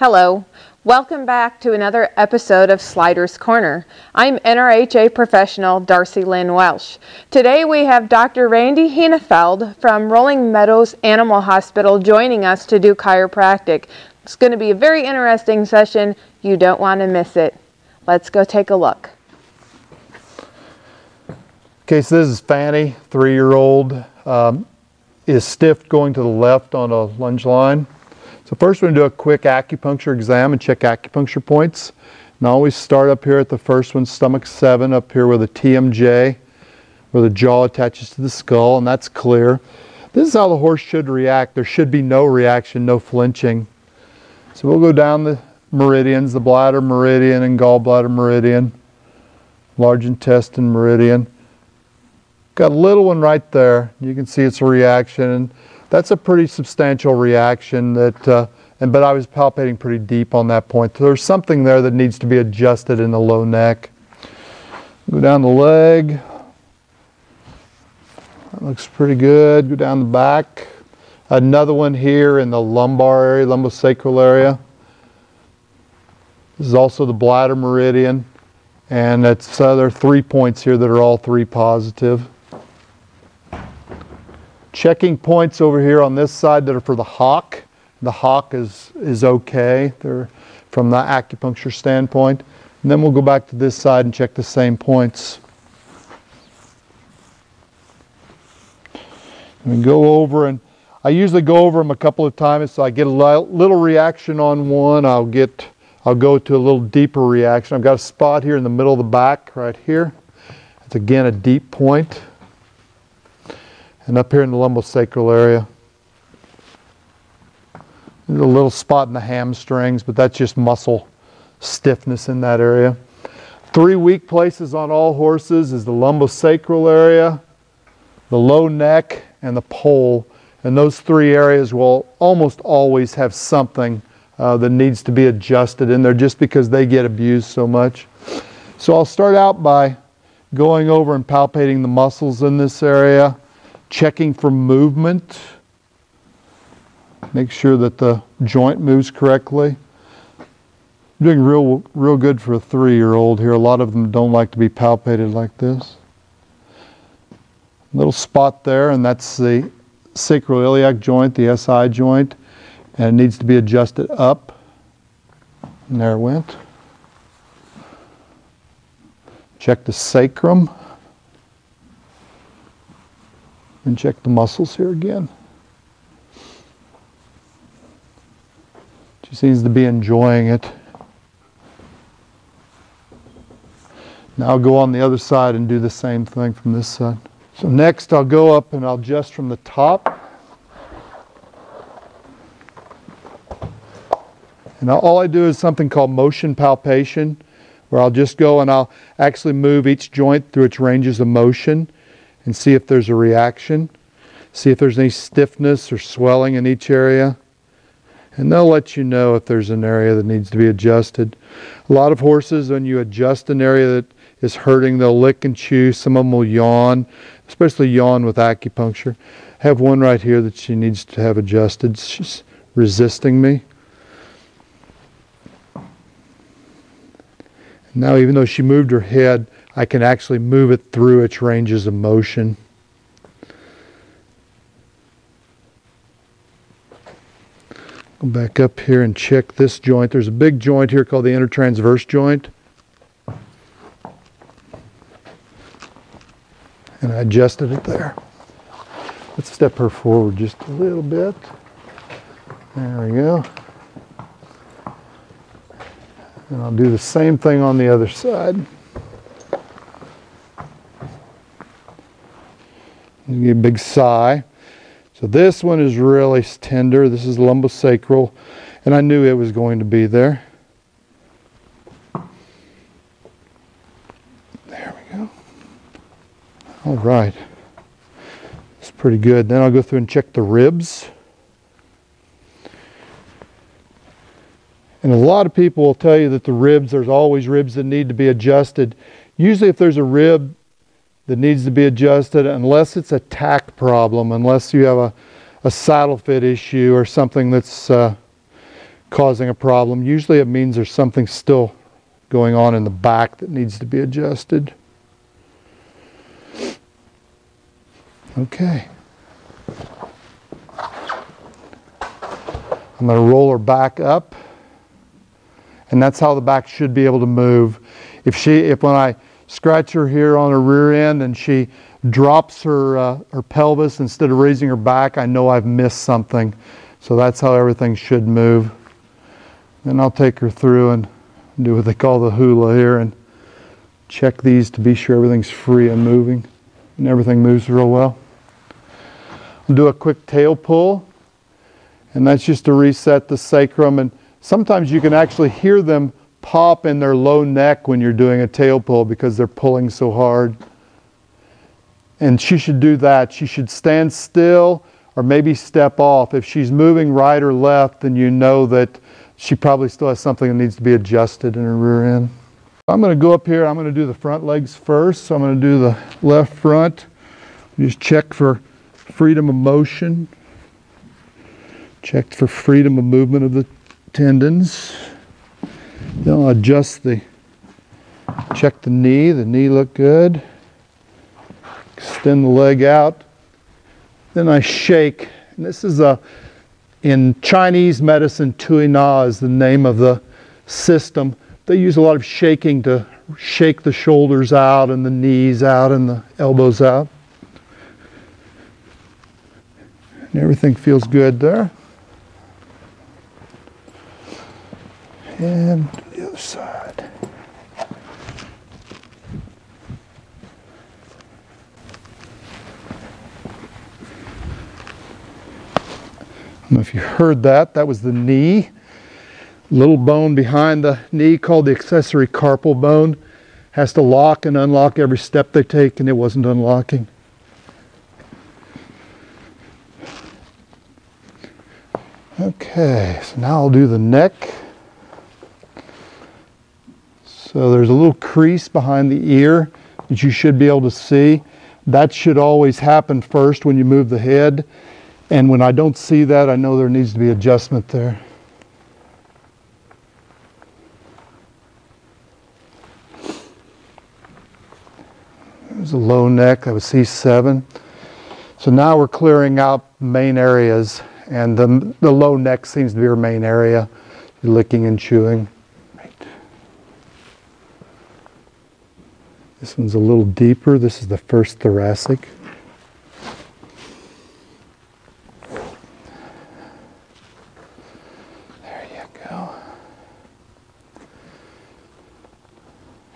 Hello, welcome back to another episode of Slider's Corner. I'm NRHA professional Darcy Lynn Welsh. Today we have Dr. Randy Heunefeld from Rolling Meadows Animal Hospital joining us to do chiropractic. It's going to be a very interesting session. You don't want to miss it. Let's go take a look. Okay, so this is Fanny, 3-year-old, is stiff going to the left on a lunge line. So first we're going to do a quick acupuncture exam and check acupuncture points. And I always start up here at the first one, stomach 7, up here where the TMJ, where the jaw attaches to the skull, and that's clear. This is how the horse should react. There should be no reaction, no flinching. So we'll go down the meridians, the bladder meridian and gallbladder meridian, large intestine meridian. Got a little one right there. You can see it's a reaction. And that's a pretty substantial reaction, but I was palpating pretty deep on that point. So there's something there that needs to be adjusted in the low neck. Go down the leg. That looks pretty good. Go down the back. Another one here in the lumbar area, lumbosacral area. This is also the bladder meridian. And there are 3 points here that are all 3 positive. Checking points over here on this side that are for the hock. The hock is okay. They're from the acupuncture standpoint. And then we'll go back to this side and check the same points. And we go over, and I usually go over them a couple of times, so I get a little reaction on one. I'll go to a little deeper reaction. I've got a spot here in the middle of the back right here. It's again a deep point. And up here in the lumbosacral area. There's a little spot in the hamstrings, but that's just muscle stiffness in that area. 3 weak places on all horses is the lumbosacral area, the low neck, and the pole. And those 3 areas will almost always have something that needs to be adjusted in there just because they get abused so much. So I'll start out by going over and palpating the muscles in this area. Checking for movement. Make sure that the joint moves correctly. I'm doing real good for a 3-year-old here. A lot of them don't like to be palpated like this. Little spot there, and that's the sacroiliac joint, the SI joint, and it needs to be adjusted up. And there it went. Check the sacrum. And check the muscles here again. She seems to be enjoying it. Now I'll go on the other side and do the same thing from this side. So next I'll go up and I'll adjust from the top. And all I do is something called motion palpation, where I'll just go and I'll actually move each joint through its ranges of motion and see if there's a reaction, see if there's any stiffness or swelling in each area. And they'll let you know if there's an area that needs to be adjusted. A lot of horses, when you adjust an area that is hurting, they'll lick and chew. Some of them will yawn, especially yawn with acupuncture. I have one right here that she needs to have adjusted. She's resisting me. Now, even though she moved her head, I can actually move it through its ranges of motion. Go back up here and check this joint. There's a big joint here called the intertransverse joint. And I adjusted it there. Let's step her forward just a little bit. There we go. And I'll do the same thing on the other side. You get a big sigh. So this one is really tender. This is lumbosacral, and I knew it was going to be there. There we go. All right. It's pretty good. Then I'll go through and check the ribs. And a lot of people will tell you that the ribs, there's always ribs that need to be adjusted. Usually if there's a rib that needs to be adjusted, unless it's a tack problem, unless you have a saddle fit issue or something that's causing a problem. Usually it means there's something still going on in the back that needs to be adjusted. Okay. I'm going to roll her back up, and that's how the back should be able to move. If when I scratch her here on her rear end and she drops her pelvis instead of raising her back, I know I've missed something. So that's how everything should move. Then I'll take her through and do what they call the hula here and check these to be sure everything's free and moving and everything moves real well. I'll do a quick tail pull, and that's just to reset the sacrum, and sometimes you can actually hear them pop in their low neck when you're doing a tail pull because they're pulling so hard. And she should do that. She should stand still or maybe step off. If she's moving right or left, then you know that she probably still has something that needs to be adjusted in her rear end. I'm going to go up here. I'm going to do the front legs first. So I'm going to do the left front. Just check for freedom of motion. Check for freedom of movement of the tendons. Then I'll adjust check the knee looked good. Extend the leg out. Then I shake, and this is in Chinese medicine, Tui Na is the name of the system. They use a lot of shaking to shake the shoulders out and the knees out and the elbows out. And everything feels good there. And the other side. I don't know if you heard that. That was the knee. Little bone behind the knee called the accessory carpal bone. Has to lock and unlock every step they take, and it wasn't unlocking. Okay, so now I'll do the neck. So there's a little crease behind the ear that you should be able to see. That should always happen first when you move the head. And when I don't see that, I know there needs to be adjustment there. There's a low neck, that was C7. So now we're clearing out main areas, and the low neck seems to be our main area. You're licking and chewing. This one's a little deeper. This is the first thoracic. There you go.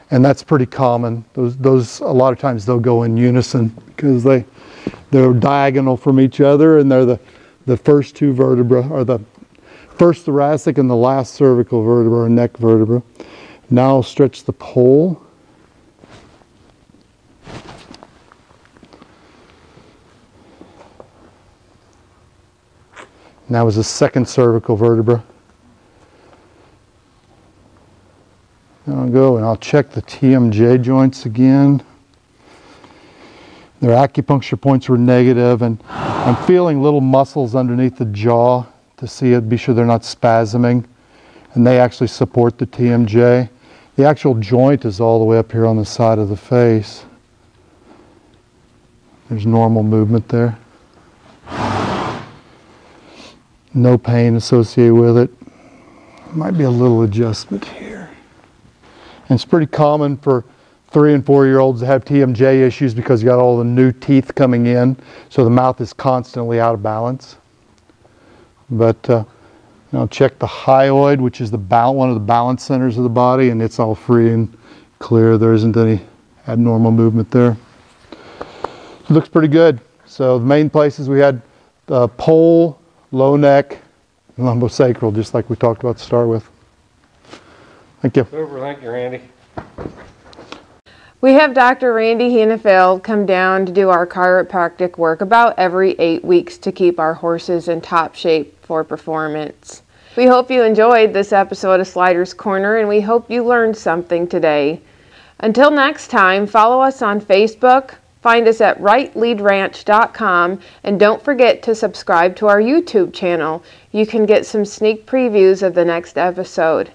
And that's pretty common. Those a lot of times they'll go in unison because they're diagonal from each other, and they're the first two vertebrae, or the first thoracic and the last cervical vertebra or neck vertebra. Now I'll stretch the pole. And that was the second cervical vertebra. Now I'll go and I'll check the TMJ joints again. Their acupuncture points were negative, and I'm feeling little muscles underneath the jaw to see it, be sure they're not spasming. And they actually support the TMJ. The actual joint is all the way up here on the side of the face. There's normal movement there. No pain associated with it. Might be a little adjustment here. And it's pretty common for 3- and 4-year-olds to have TMJ issues because you got all the new teeth coming in, so the mouth is constantly out of balance. But I'll check the hyoid, which is one of the balance centers of the body, and it's all free and clear. There isn't any abnormal movement there. It looks pretty good. So the main places we had the pole, low neck, and lumbosacral, just like we talked about to start with. Thank you. Super, thank you, Randy. We have Dr. Randy Heunefeld come down to do our chiropractic work about every 8 weeks to keep our horses in top shape for performance. We hope you enjoyed this episode of Sliders Corner, and we hope you learned something today. Until next time, follow us on Facebook, Find us at rightleadranch.com, and don't forget to subscribe to our YouTube channel. You can get some sneak previews of the next episode.